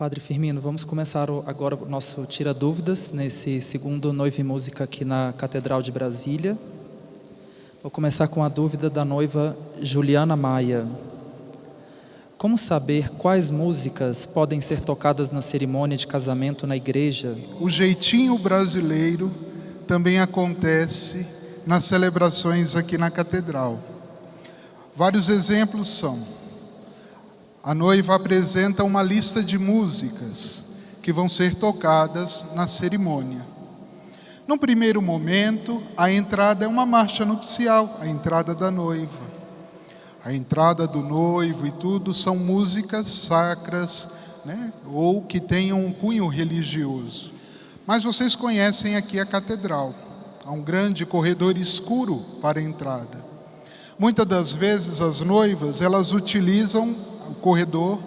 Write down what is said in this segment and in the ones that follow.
Padre Firmino, vamos começar agora o nosso Tira Dúvidas, nesse segundo Noiva e Música aqui na Catedral de Brasília. Vou começar com a dúvida da noiva Juliana Maia. Como saber quais músicas podem ser tocadas na cerimônia de casamento na igreja? O jeitinho brasileiro também acontece nas celebrações aqui na Catedral. Vários exemplos são: a noiva apresenta uma lista de músicas que vão ser tocadas na cerimônia. Num primeiro momento, a entrada é uma marcha nupcial, a entrada da noiva. A entrada do noivo e tudo são músicas sacras, né? Ou que tenham um cunho religioso. Mas vocês conhecem aqui a catedral. Há um grande corredor escuro para a entrada. Muitas das vezes as noivas, elas utilizam o corredor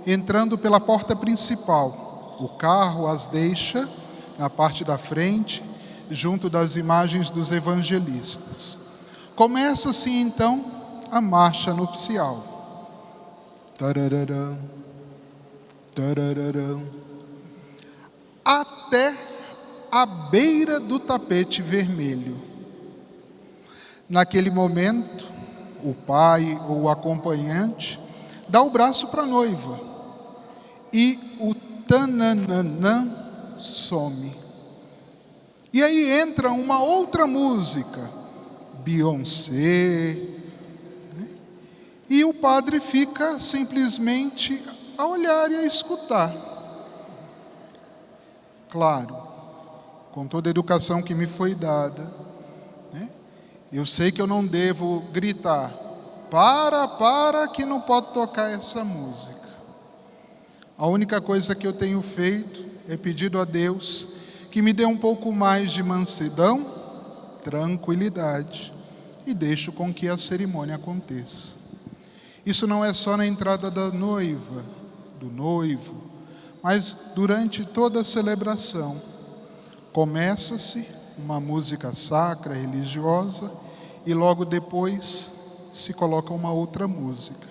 entrando pela porta principal. O carro as deixa na parte da frente, junto das imagens dos evangelistas. Começa-se então a marcha nupcial. Tarararã, tarararã, até a beira do tapete vermelho. Naquele momento, o pai ou o acompanhante dá o braço para a noiva e o tananã some. E aí entra uma outra música, Beyoncé, né? E o padre fica simplesmente a olhar e a escutar. Claro, com toda a educação que me foi dada, né? Eu sei que eu não devo gritar, para que não pode tocar essa música. A única coisa que eu tenho feito é pedido a Deus que me dê um pouco mais de mansidão, tranquilidade, e deixo com que a cerimônia aconteça. Isso não é só na entrada da noiva, do noivo, mas durante toda a celebração. Começa-se uma música sacra, religiosa, e logo depois se coloca uma outra música.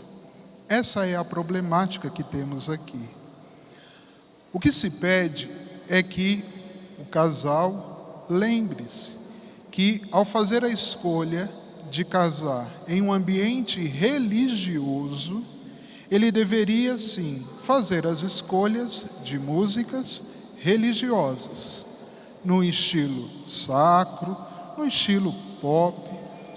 Essa é a problemática que temos aqui. O que se pede é que o casal lembre-se que, ao fazer a escolha de casar em um ambiente religioso, ele deveria, sim, fazer as escolhas de músicas religiosas, no estilo sacro, no estilo pop,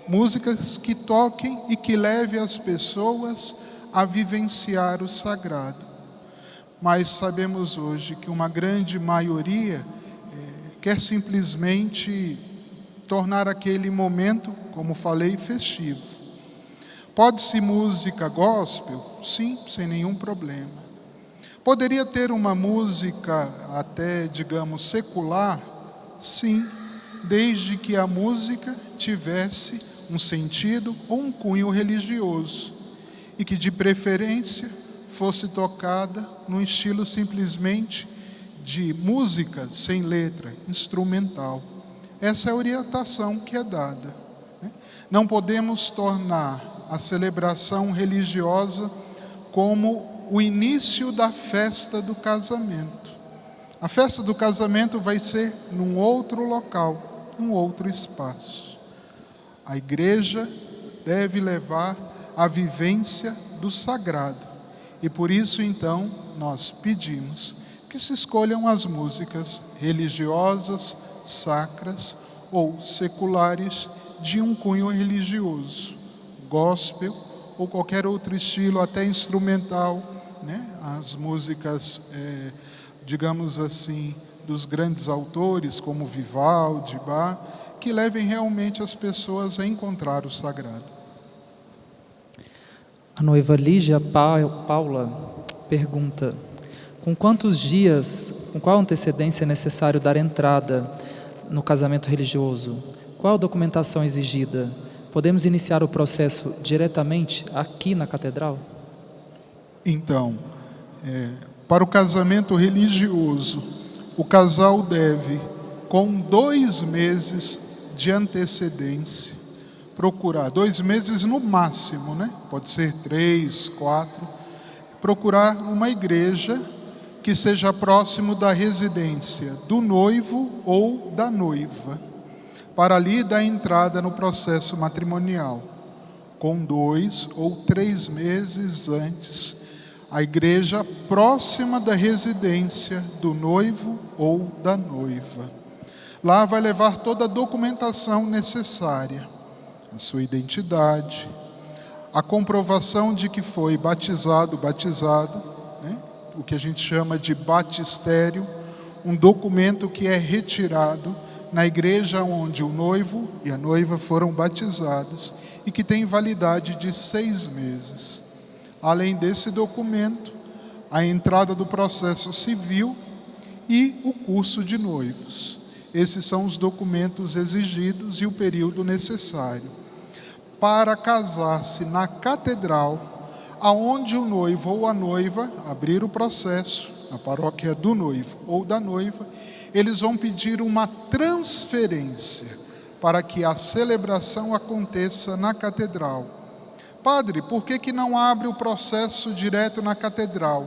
músicas que toquem e que levem as pessoas a vivenciar o sagrado. Mas sabemos hoje que uma grande maioria quer simplesmente tornar aquele momento, como falei, festivo. Pode-se música gospel? Sim, sem nenhum problema. Poderia ter uma música até, digamos, secular? Sim, desde que a música tivesse um sentido ou um cunho religioso e que, de preferência, fosse tocada num estilo simplesmente de música sem letra, instrumental. Essa é a orientação que é dada, né? Não podemos tornar a celebração religiosa como o início da festa do casamento. A festa do casamento vai ser num outro local, num outro espaço. A igreja deve levar a vivência do sagrado. E por isso, então, nós pedimos que se escolham as músicas religiosas, sacras ou seculares de um cunho religioso, gospel ou qualquer outro estilo, até instrumental, né? As músicas, digamos assim, dos grandes autores como Vivaldi, Bach, que levem realmente as pessoas a encontrar o sagrado. A noiva Lígia Paula pergunta: com quantos dias, com qual antecedência é necessário dar entrada no casamento religioso? Qual a documentação exigida? Podemos iniciar o processo diretamente aqui na catedral? Então, para o casamento religioso, o casal deve, com 2 meses de antecedência, procurar, 2 meses no máximo, né? Pode ser 3, 4, procurar uma igreja que seja próximo da residência do noivo ou da noiva, para lhe dar entrada no processo matrimonial, com 2 ou 3 meses antes, a igreja próxima da residência do noivo ou da noiva. Lá vai levar toda a documentação necessária, a sua identidade, a comprovação de que foi batizado, né? O que a gente chama de batistério, um documento que é retirado na igreja onde o noivo e a noiva foram batizados e que tem validade de 6 meses. Além desse documento, a entrada do processo civil e o curso de noivos. Esses são os documentos exigidos e o período necessário para casar-se na catedral, aonde o noivo ou a noiva abrir o processo, na paróquia do noivo ou da noiva. Eles vão pedir uma transferência para que a celebração aconteça na catedral. Padre, por que não abre o processo direto na catedral?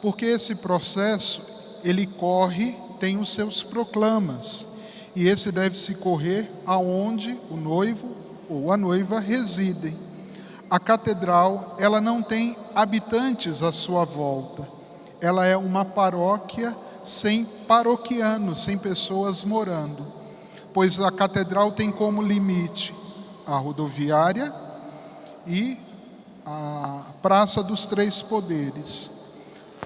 Porque esse processo, ele corre, tem os seus proclamas, e esse deve se correr aonde o noivo ou a noiva residem. A catedral, ela não tem habitantes à sua volta. Ela é uma paróquia sem paroquianos, sem pessoas morando, pois a catedral tem como limite a rodoviária e a Praça dos Três Poderes.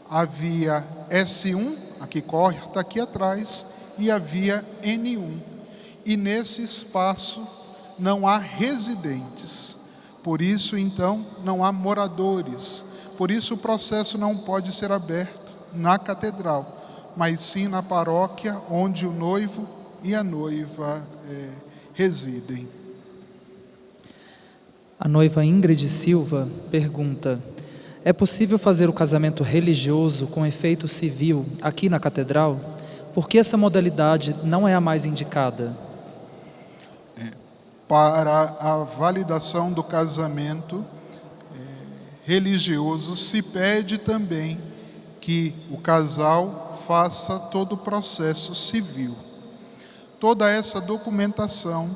A via S1, a que corre, está aqui atrás, e a via N1. E nesse espaço não há residentes. Por isso, então, não há moradores. Por isso, o processo não pode ser aberto na catedral, mas sim na paróquia onde o noivo e a noiva residem. A noiva Ingrid Silva pergunta: é possível fazer o casamento religioso com efeito civil aqui na catedral? Por que essa modalidade não é a mais indicada? Para a validação do casamento religioso, se pede também que o casal faça todo o processo civil. Toda essa documentação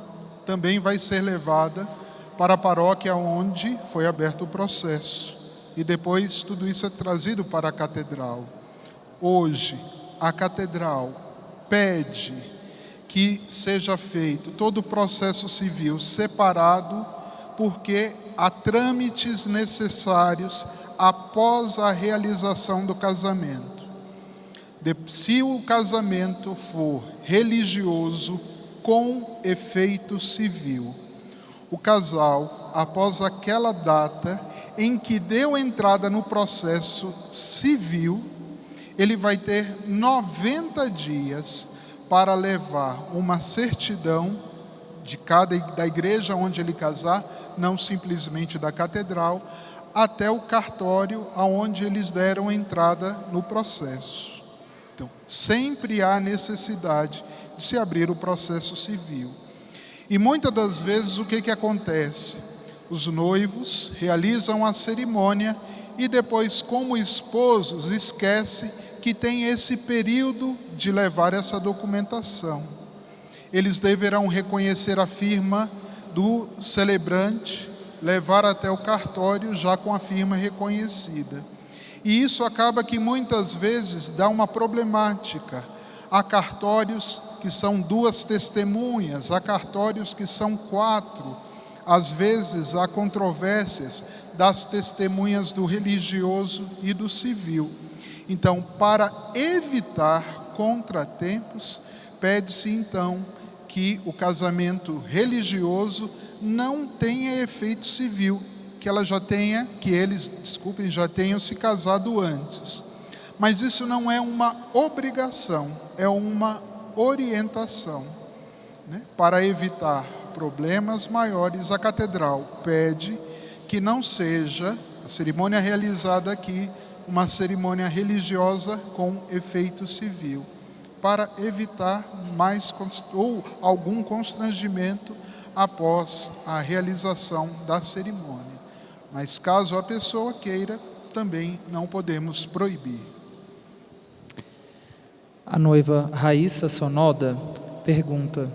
também vai ser levada para a paróquia onde foi aberto o processo. E depois tudo isso é trazido para a catedral. Hoje, a catedral pede que seja feito todo o processo civil separado, porque há trâmites necessários após a realização do casamento. Se o casamento for religioso com efeito civil, o casal, após aquela data em que deu entrada no processo civil, ele vai ter 90 dias para levar uma certidão da igreja onde ele casar, não simplesmente da catedral, até o cartório aonde eles deram entrada no processo. Então, sempre há necessidade de se abrir o processo civil. E muitas das vezes o que acontece? Os noivos realizam a cerimônia e depois, como esposos, esquecem que tem esse período de levar essa documentação. Eles deverão reconhecer a firma do celebrante, levar até o cartório já com a firma reconhecida. E isso acaba que muitas vezes dá uma problemática. Há cartórios que são 2 testemunhas, há cartórios que são 4. Às vezes há controvérsias das testemunhas do religioso e do civil. Então, para evitar contratempos, pede-se então que o casamento religioso não tenha efeito civil, que eles já tenham se casado antes. Mas isso não é uma obrigação, é uma orientação, né? Para evitar problemas maiores, a catedral pede que não seja a cerimônia realizada aqui uma cerimônia religiosa com efeito civil, para evitar ou algum constrangimento após a realização da cerimônia. Mas caso a pessoa queira, também não podemos proibir. A noiva Raíssa Sonoda pergunta: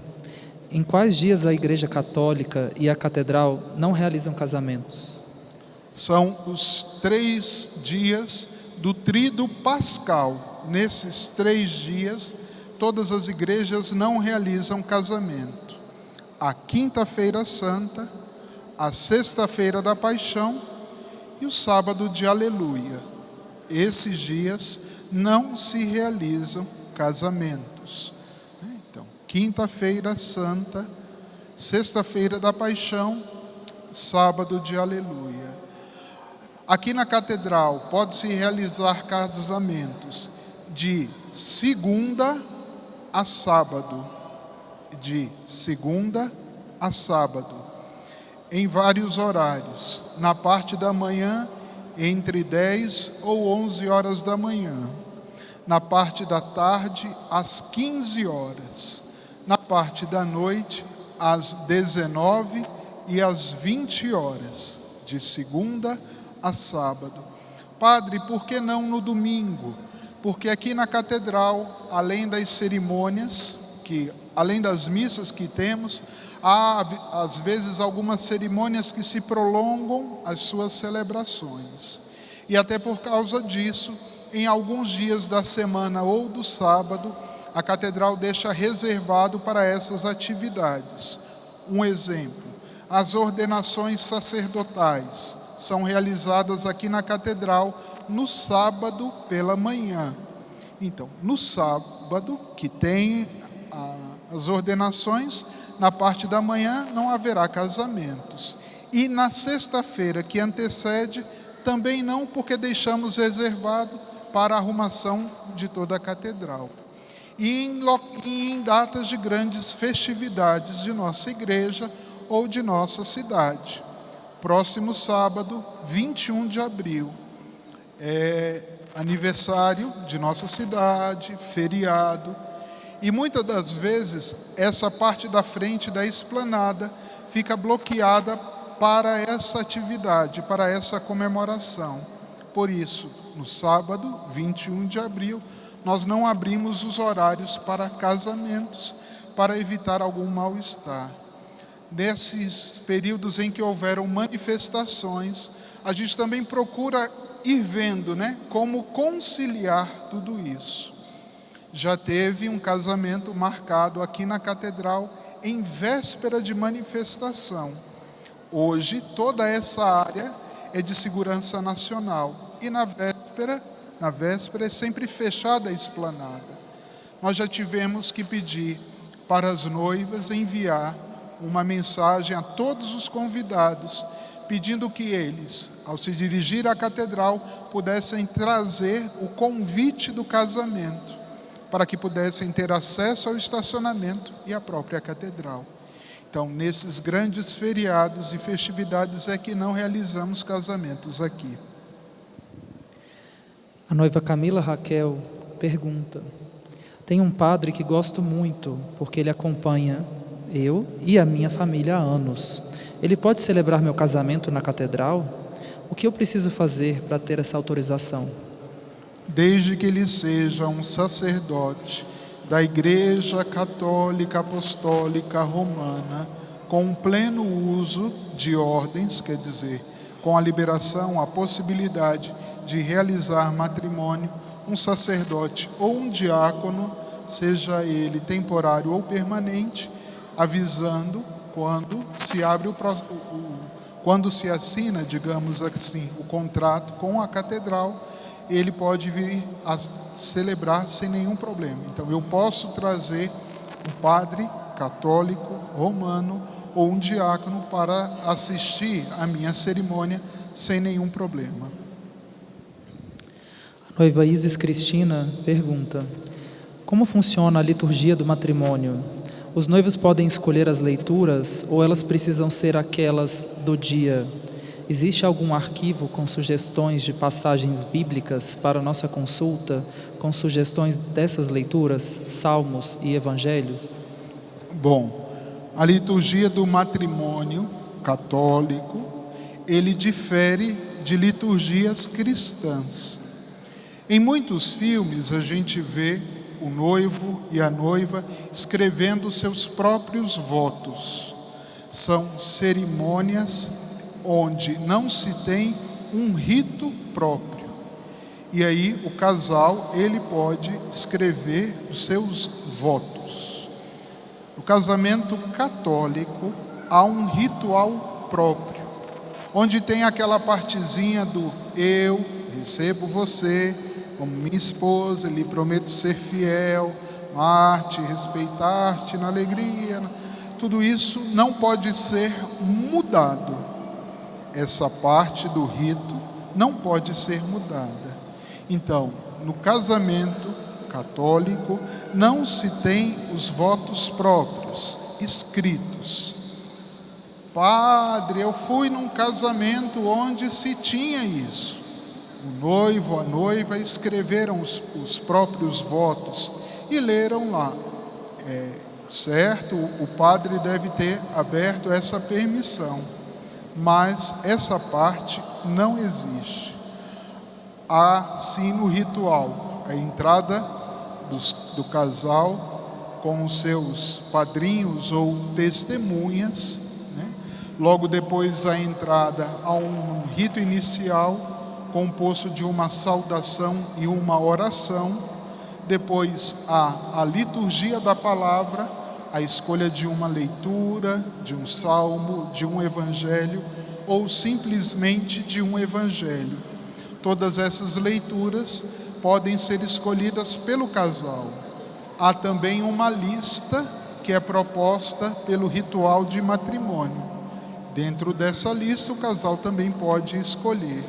em quais dias a Igreja Católica e a Catedral não realizam casamentos? São os 3 dias do Tríduo Pascal. Nesses 3 dias, todas as igrejas não realizam casamento. A Quinta-feira Santa, a Sexta-feira da Paixão e o Sábado de Aleluia. Esses dias não se realizam casamentos. Então, Quinta-feira Santa, Sexta-feira da Paixão, Sábado de Aleluia. Aqui na Catedral pode-se realizar casamentos de segunda a sábado, em vários horários. Na parte da manhã, entre 10 ou 11 horas da manhã. Na parte da tarde, às 15 horas. Na parte da noite, às 19 e às 20 horas, de segunda a sábado. Padre, por que não no domingo? Porque aqui na Catedral, além das cerimônias, além das missas que temos, há às vezes algumas cerimônias que se prolongam as suas celebrações. E até por causa disso, em alguns dias da semana ou do sábado, a Catedral deixa reservado para essas atividades. Um exemplo: as ordenações sacerdotais são realizadas aqui na Catedral no sábado pela manhã. Então, no sábado, que tem as ordenações, na parte da manhã não haverá casamentos. E na sexta-feira que antecede, também não, porque deixamos reservado para a arrumação de toda a Catedral. E em datas de grandes festividades de nossa igreja ou de nossa cidade. Próximo sábado, 21 de abril, é aniversário de nossa cidade, feriado. E muitas das vezes, essa parte da frente da esplanada fica bloqueada para essa atividade, para essa comemoração. Por isso, no sábado, 21 de abril, nós não abrimos os horários para casamentos, para evitar algum mal-estar. Nesses períodos em que houveram manifestações, a gente também procura ir vendo, como conciliar tudo isso. Já teve um casamento marcado aqui na Catedral em véspera de manifestação. Hoje, toda essa área é de segurança nacional e na véspera é sempre fechada a esplanada. Nós já tivemos que pedir para as noivas enviar uma mensagem a todos os convidados, pedindo que eles, ao se dirigir à Catedral, pudessem trazer o convite do casamento, para que pudessem ter acesso ao estacionamento e à própria Catedral. Então, nesses grandes feriados e festividades é que não realizamos casamentos aqui. A noiva Camila Raquel pergunta: tem um padre que gosto muito, porque ele acompanha eu e a minha família há anos. Ele pode celebrar meu casamento na Catedral? O que eu preciso fazer para ter essa autorização? Desde que ele seja um sacerdote da Igreja Católica Apostólica Romana, com pleno uso de ordens, quer dizer, com a liberação, a possibilidade de realizar matrimônio, um sacerdote ou um diácono, seja ele temporário ou permanente, avisando quando se assina, digamos assim, o contrato com a Catedral, ele pode vir a celebrar sem nenhum problema. Então, eu posso trazer um padre católico, romano, ou um diácono para assistir à minha cerimônia sem nenhum problema. A noiva Isis Cristina pergunta: como funciona a liturgia do matrimônio? Os noivos podem escolher as leituras ou elas precisam ser aquelas do dia? Existe algum arquivo com sugestões de passagens bíblicas para nossa consulta, com sugestões dessas leituras, salmos e evangelhos? Bom, a liturgia do matrimônio católico, ele difere de liturgias cristãs. Em muitos filmes a gente vê o noivo e a noiva escrevendo seus próprios votos. São cerimônias onde não se tem um rito próprio. E aí o casal, ele pode escrever os seus votos. No casamento católico, há um ritual próprio, onde tem aquela partezinha do eu recebo você como minha esposa, lhe prometo ser fiel, amar-te, respeitar-te na alegria. Tudo isso não pode ser mudado. Essa parte do rito não pode ser mudada. Então, no casamento católico, não se tem os votos próprios, escritos. Padre, eu fui num casamento onde se tinha isso. O noivo, a noiva escreveram os próprios votos e leram lá. Certo, o padre deve ter aberto essa permissão, mas essa parte não existe. Há sim no ritual a entrada do casal com os seus padrinhos ou testemunhas, né? Logo depois a entrada a um rito inicial composto de uma saudação e uma oração. Depois há a liturgia da palavra, a escolha de uma leitura, de um salmo, de um evangelho ou simplesmente de um evangelho. Todas essas leituras podem ser escolhidas pelo casal. Há também uma lista que é proposta pelo ritual de matrimônio. Dentro dessa lista, o casal também pode escolher.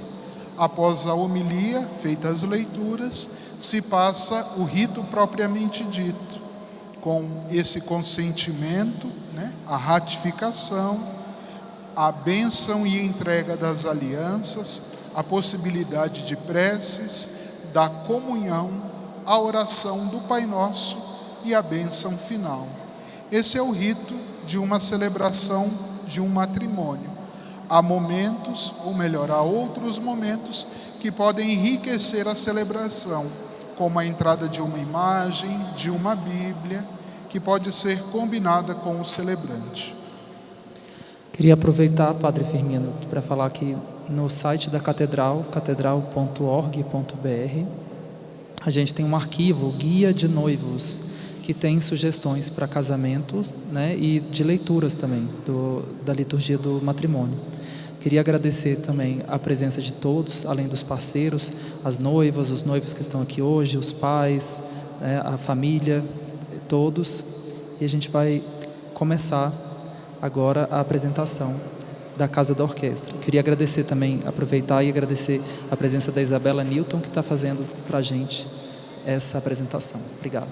Após a homilia, feitas as leituras, se passa o rito propriamente dito, com esse consentimento, né, a ratificação, a bênção e entrega das alianças, a possibilidade de preces, da comunhão, a oração do Pai Nosso e a bênção final. Esse é o rito de uma celebração de um matrimônio. Há momentos, ou melhor, há outros momentos que podem enriquecer a celebração, como a entrada de uma imagem, de uma Bíblia, que pode ser combinada com o celebrante. Queria aproveitar, Padre Firmino, para falar que no site da Catedral, catedral.org.br, a gente tem um arquivo, Guia de Noivos, que tem sugestões para casamento, né, e de leituras também, da liturgia do matrimônio. Queria agradecer também a presença de todos, além dos parceiros, as noivas, os noivos que estão aqui hoje, os pais, né, a família, todos. E a gente vai começar agora a apresentação da Casa da Orquestra. Queria agradecer também, aproveitar e agradecer a presença da Isabela Newton, que está fazendo para a gente essa apresentação. Obrigado.